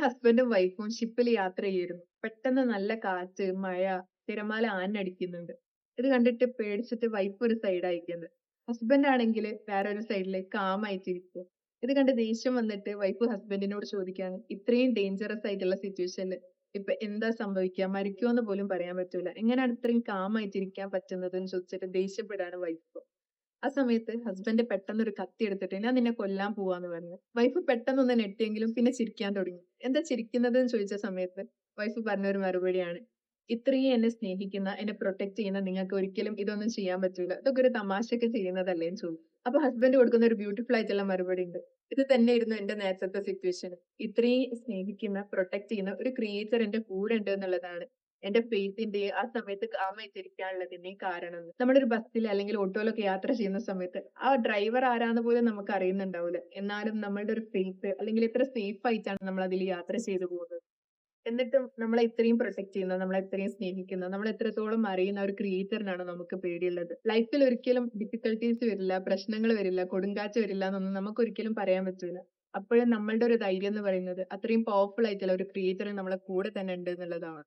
ഹസ്ബൻഡും വൈഫും ഷിപ്പിൽ യാത്ര ചെയ്യായിരുന്നു. പെട്ടെന്ന് നല്ല കാറ്റ്, മഴ, തിരമാല ആഞ്ഞടിക്കുന്നുണ്ട്. ഇത് കണ്ടിട്ട് പേടിച്ചിട്ട് വൈഫ് ഒരു സൈഡായിരിക്കുന്നത്. ഹസ്ബൻഡ് ആണെങ്കിൽ വേറൊരു സൈഡില് കാം ആയിട്ടിരിക്കും. ഇത് കണ്ട് ദേഷ്യം വന്നിട്ട് വൈഫ് ഹസ്ബൻഡിനോട് ചോദിക്കാണ്, ഇത്രയും ഡേഞ്ചറസ് ആയിട്ടുള്ള സിറ്റുവേഷനിൽ ഇപ്പൊ എന്താ സംഭവിക്കുക, മരിക്കുമോന്ന് പോലും പറയാൻ പറ്റൂല, എങ്ങനെയാണ് ഇത്രയും കാം ആയിട്ടിരിക്കാൻ പറ്റുന്നത് എന്ന് ചോദിച്ചിട്ട് ദേഷ്യപ്പെടാണ് വൈഫ്. ആ സമയത്ത് ഹസ്ബൻഡ് പെട്ടെന്ന് ഒരു കത്തി എടുത്തിട്ട് ഞാൻ നിന്നെ കൊല്ലാൻ പോവാന്ന് പറഞ്ഞു. വൈഫ് പെട്ടെന്നൊന്ന് ഞെട്ടിയെങ്കിലും പിന്നെ ചിരിക്കാൻ തുടങ്ങി. എന്താ ചിരിക്കുന്നത് എന്ന് ചോദിച്ച സമയത്ത് വൈഫ് പറഞ്ഞ ഒരു മറുപടിയാണ്, ഇത്രയും എന്നെ സ്നേഹിക്കുന്ന, എന്നെ പ്രൊട്ടക്ട് ചെയ്യുന്ന നിങ്ങൾക്ക് ഒരിക്കലും ഇതൊന്നും ചെയ്യാൻ പറ്റൂല. ഇതൊക്കെ ഒരു തമാശക്ക് ചെയ്യുന്നതല്ലേ എന്ന് ചോദിച്ചു. അപ്പൊ ഹസ്ബൻഡ് കൊടുക്കുന്ന ഒരു ബ്യൂട്ടിഫുൾ ആയിട്ടുള്ള മറുപടി ഉണ്ട്. ഇത് തന്നെയായിരുന്നു എന്റെ നേരത്തെ സിറ്റുവേഷൻ. ഇത്രയും സ്നേഹിക്കുന്ന, പ്രൊട്ടക്ട് ചെയ്യുന്ന ഒരു ക്രിയേറ്റർ എന്റെ കൂടെ ഉണ്ട് എന്നുള്ളതാണ് എന്റെ ഫെയ്ത്തിന്റെയും ആ സമയത്ത് കാമായിട്ടിരിക്കാനുള്ളതിന്റെയും കാരണം. നമ്മളൊരു ബസ്സിൽ അല്ലെങ്കിൽ ഓട്ടോയിലൊക്കെ യാത്ര ചെയ്യുന്ന സമയത്ത് ആ ഡ്രൈവർ ആരാന്ന് പോലും നമുക്ക് അറിയുന്നുണ്ടാവില്ല. എന്നാലും നമ്മളുടെ ഒരു ഫെയ്ത്ത് അല്ലെങ്കിൽ എത്ര സേഫ് ആയിട്ടാണ് നമ്മൾ അതിൽ യാത്ര ചെയ്തു പോകുന്നത്. എന്നിട്ടും നമ്മളെ ഇത്രയും പ്രൊട്ടക്ട് ചെയ്യുന്ന, നമ്മളെ ഇത്രയും സ്നേഹിക്കുന്ന, നമ്മളെ എത്രത്തോളം അറിയുന്ന ഒരു ക്രിയേറ്ററിനാണ് നമുക്ക് പേടിയുള്ളത്. ലൈഫിൽ ഒരിക്കലും ഡിഫിക്കൽട്ടീസ് വരില്ല, പ്രശ്നങ്ങൾ വരില്ല, കൊടുങ്കാറ്റ് വരില്ല എന്നൊന്നും നമുക്ക് ഒരിക്കലും പറയാൻ പറ്റൂല. അപ്പോഴും നമ്മളുടെ ഒരു ധൈര്യം എന്ന് പറയുന്നത് അത്രയും പവർഫുൾ ആയിട്ടുള്ള ഒരു ക്രിയേറ്റർ നമ്മളെ കൂടെ തന്നെ ഉണ്ട് എന്നുള്ളതാണ്.